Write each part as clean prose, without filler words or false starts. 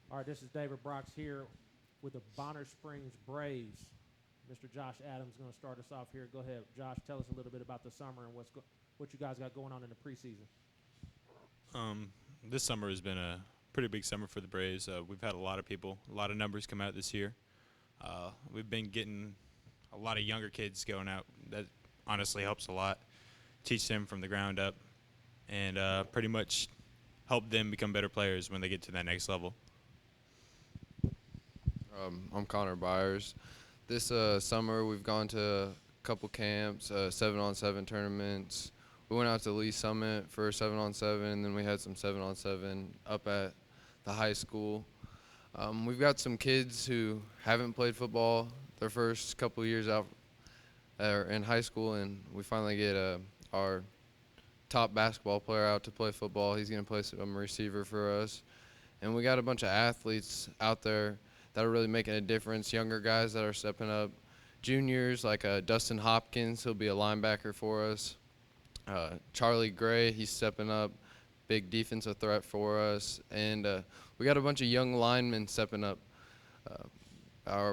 All right, this is David Brox here with the Bonner Springs Braves. Mr. Josh Adams is going to start us off here. Go ahead, Josh. Tell us a little bit about the summer and what you guys got going on in the preseason. Um, this summer has been a pretty big summer for the Braves. We've had a lot of people, a lot of numbers come out this year. We've been getting a lot of younger kids going out. That honestly helps a lot. Teach them from the ground up and pretty much help them become better players when they get to that next level. I'm Connor Byers. This summer we've gone to a couple camps, 7-on-7 tournaments. We went out to Lee Summit for 7-on-7, and then we had some 7-on-7 up at the high school. We've got some kids who haven't played football their first couple years out in high school, and we finally get our top basketball player out to play football. He's going to play some receiver for us. And we got a bunch of athletes out there that are really making a difference, younger guys that are stepping up. Juniors like Dustin Hopkins, he'll be a linebacker for us. Charlie Gray, he's stepping up, big defensive threat for us. And we got a bunch of young linemen stepping up.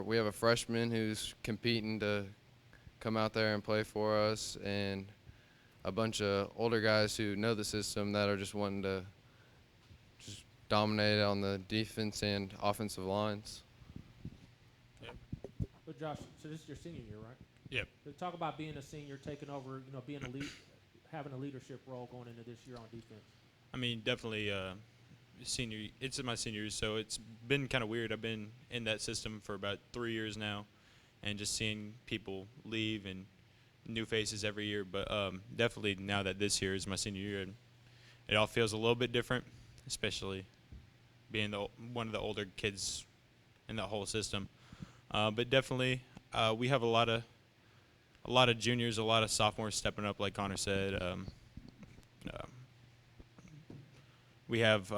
We have a freshman who's competing to come out there and play for us, and a bunch of older guys who know the system that are just wanting to just dominate on the defense and offensive lines. But Josh, so this is your senior year, right? Yep. So talk about being a senior, taking over, being a lead, having a leadership role going into this year on defense. I mean, definitely senior. It's my senior year, so it's been kind of weird. I've been in that system for about 3 years now, and just seeing people leave and new faces every year. But definitely now that this year is my senior year, it all feels a little bit different, especially being one of the older kids in the whole system. But definitely, we have a lot of juniors, a lot of sophomores stepping up, like Connor said. We have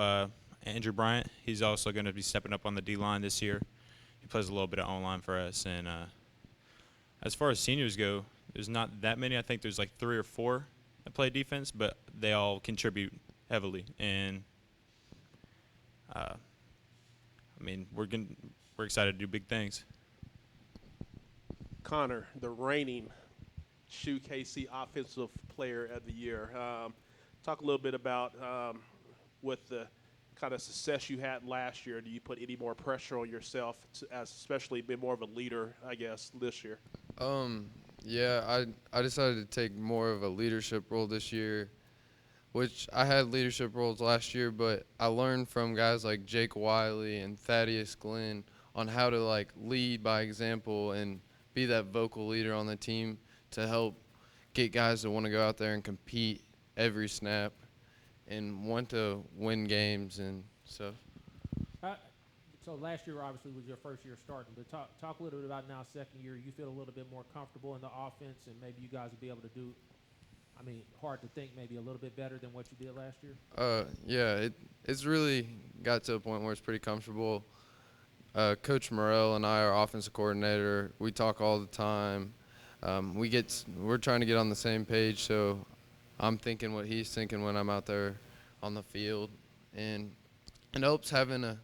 Andrew Bryant. He's also going to be stepping up on the D line this year. He plays a little bit of O line for us. And as far as seniors go, there's not that many. I think there's like 3 or 4 that play defense, but they all contribute heavily. And I mean, we're excited to do big things. Connor, the reigning SHUKC Offensive Player of the Year. Talk a little bit about with the kind of success you had last year. Do you put any more pressure on yourself, as especially being more of a leader, I guess, this year? Yeah, I decided to take more of a leadership role this year, which I had leadership roles last year, but I learned from guys like Jake Wiley and Thaddeus Glenn on how to like lead by example and be that vocal leader on the team to help get guys to want to go out there and compete every snap and want to win games and stuff. So last year obviously was your first year starting, but talk a little bit about now second year. You feel a little bit more comfortable in the offense, and maybe you guys will be able to do. I mean, hard to think maybe a little bit better than what you did last year. Yeah, it's really got to a point where it's pretty comfortable. Coach Morrell and I, our offensive coordinator, we talk all the time. We're trying to get on the same page, so I'm thinking what he's thinking when I'm out there on the field, and it helps having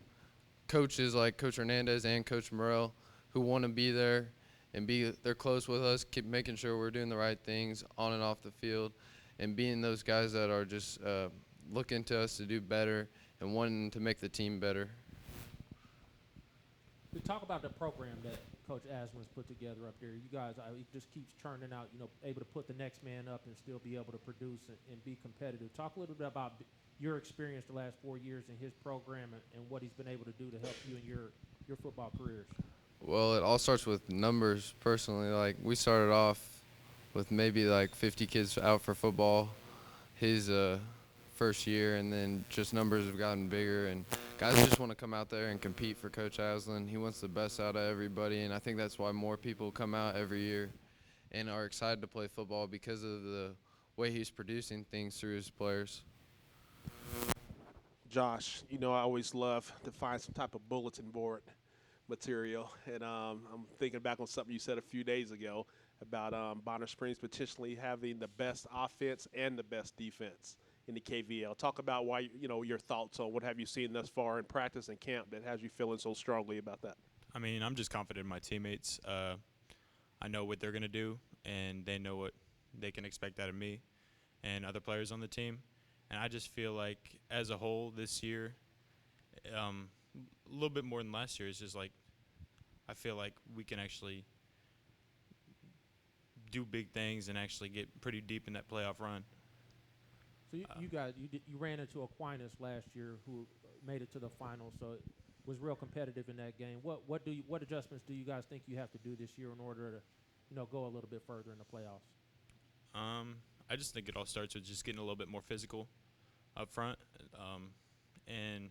coaches like Coach Hernandez and Coach Morrell who want to be there and they're close with us, keep making sure we're doing the right things on and off the field, and being those guys that are just looking to us to do better and wanting to make the team better. We talk about the program that Coach Asman's put together up there. You guys, he just keeps churning out, able to put the next man up and still be able to produce and be competitive. Talk a little bit about your experience the last 4 years in his program and what he's been able to do to help you in your football careers. Well, it all starts with numbers personally. Like, we started off with maybe like 50 kids out for football his first year, and then just numbers have gotten bigger, and guys just want to come out there and compete for Coach Aslan. He wants the best out of everybody, and I think that's why more people come out every year and are excited to play football because of the way he's producing things through his players. Josh, I always love to find some type of bulletin board material, and I'm thinking back on something you said a few days ago about Bonner Springs potentially having the best offense and the best defense. in the KVL. Talk about why, your thoughts on what have you seen thus far in practice and camp that has you feeling so strongly about that. I mean, I'm just confident in my teammates. I know what they're going to do, and they know what they can expect out of me and other players on the team. And I just feel like as a whole this year, a little bit more than last year, it's just like I feel like we can actually do big things and actually get pretty deep in that playoff run. So you guys, you ran into Aquinas last year, who made it to the finals. So it was real competitive in that game. What adjustments do you guys think you have to do this year in order to, go a little bit further in the playoffs? I just think it all starts with just getting a little bit more physical up front, and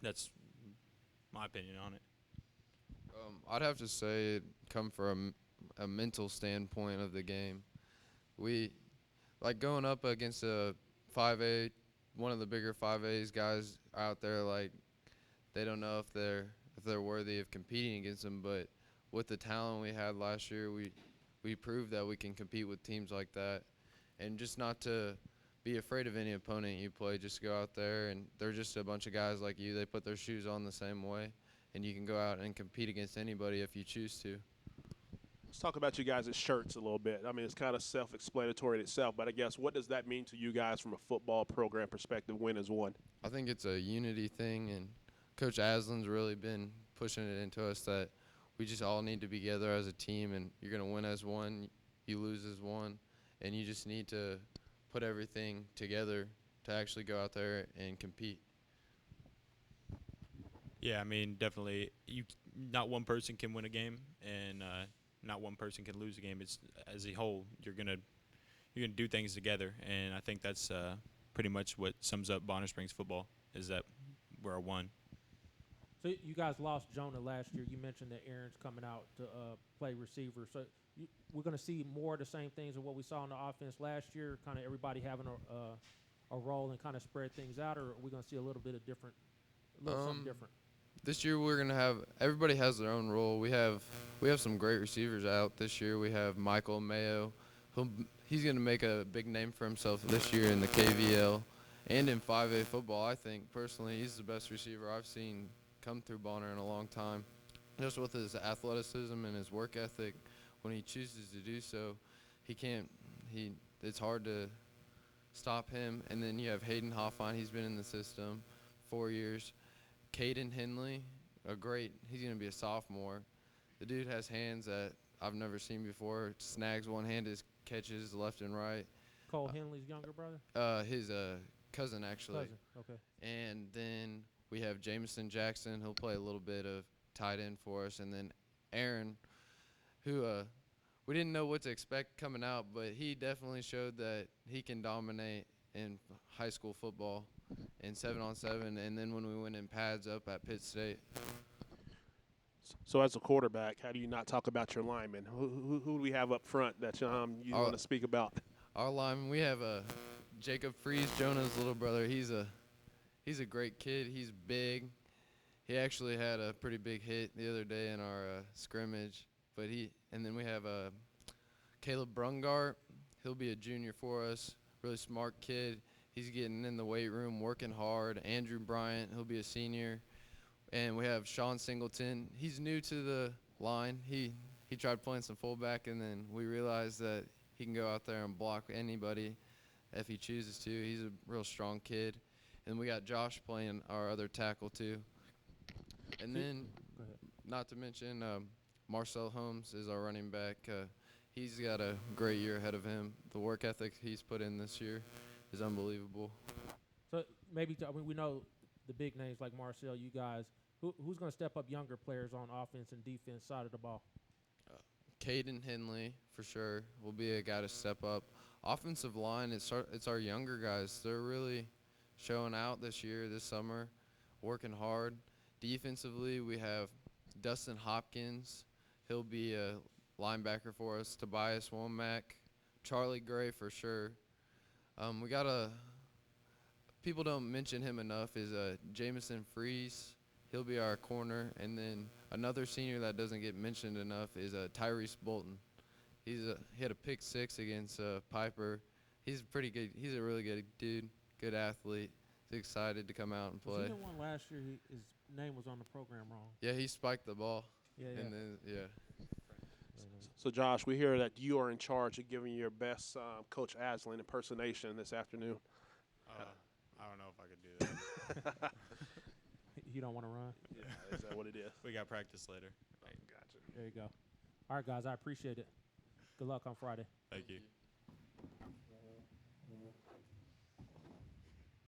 that's my opinion on it. I'd have to say it come from a mental standpoint of the game. We like going up against a 5A, one of the bigger 5As guys out there. Like they don't know if they're worthy of competing against them. But with the talent we had last year, we proved that we can compete with teams like that, and just not to be afraid of any opponent you play. Just go out there, and they're just a bunch of guys like you. They put their shoes on the same way, and you can go out and compete against anybody if you choose to. Let's talk about you guys' shirts a little bit. I mean, it's kind of self-explanatory in itself, but I guess what does that mean to you guys from a football program perspective, win is one? I think it's a unity thing, and Coach Aslan's really been pushing it into us that we just all need to be together as a team, and you're going to win as one, you lose as one, and you just need to put everything together to actually go out there and compete. Yeah, I mean, definitely, not one person can win a game, and not one person can lose a game. It's as a whole, you're gonna do things together, and I think that's pretty much what sums up Bonner Springs football, is that we're a one. So you guys lost Jonah last year. You mentioned that Aaron's coming out to play receiver. So we're going to see more of the same things of what we saw on the offense last year, kind of everybody having a role and kind of spread things out, or are we going to see a little bit of something different? This year we're gonna have everybody has their own role. We have some great receivers out this year. We have Michael Mayo. He's gonna make a big name for himself this year in the KVL and in 5A football. I think personally he's the best receiver I've seen come through Bonner in a long time. Just with his athleticism and his work ethic, when he chooses to do so, it's hard to stop him. And then you have Hayden Hoffine. He's been in the system 4 years. Caden Henley, he's going to be a sophomore. The dude has hands that I've never seen before. Snags one-handed catches left and right. Cole Henley's younger brother? His cousin, actually. Cousin, okay. And then we have Jameson Jackson. He'll play a little bit of tight end for us. And then Aaron, who we didn't know what to expect coming out, but he definitely showed that he can dominate in high school football in 7-on-7, and then when we went in pads up at Pitt State. So as a quarterback, how do you not talk about your linemen? Who do we have up front that you want to speak about? Our linemen, we have Jacob Freeze, Jonah's little brother. He's a great kid. He's big. He actually had a pretty big hit the other day in our scrimmage. And then we have Caleb Brungart. He'll be a junior for us. Really smart kid. He's getting in the weight room, working hard. Andrew Bryant, he'll be a senior. And we have Sean Singleton. He's new to the line. He tried playing some fullback, and then we realized that he can go out there and block anybody if he chooses to. He's a real strong kid. And we got Josh playing our other tackle too. And then, not to mention, Marcel Holmes is our running back. He's got a great year ahead of him. The work ethic he's put in this year is unbelievable. So maybe we know the big names like Marcel, you guys. Who's going to step up younger players on offense and defense side of the ball? Caden Henley, for sure, will be a guy to step up. Offensive line, it's our younger guys. They're really showing out this summer, working hard. Defensively, we have Dustin Hopkins. He'll be a linebacker for us. Tobias Womack. Charlie Gray, for sure. We got people don't mention him enough is Jameson Freeze. He'll be our corner. And then another senior that doesn't get mentioned enough is Tyrese Bolton. He had a pick 6 against Piper He's pretty good. He's a really good dude, good athlete. He's excited to come out and Was he play. the one last year? His name was on the program wrong. Yeah, he spiked the ball. Yeah, yeah. And then, yeah. So, Josh, we hear that you are in charge of giving your best Coach Aslan impersonation this afternoon. I don't know if I could do that. You don't want to run? Yeah, is that what it is? We got practice later. Gotcha. There you go. All right, guys, I appreciate it. Good luck on Friday. Thank you.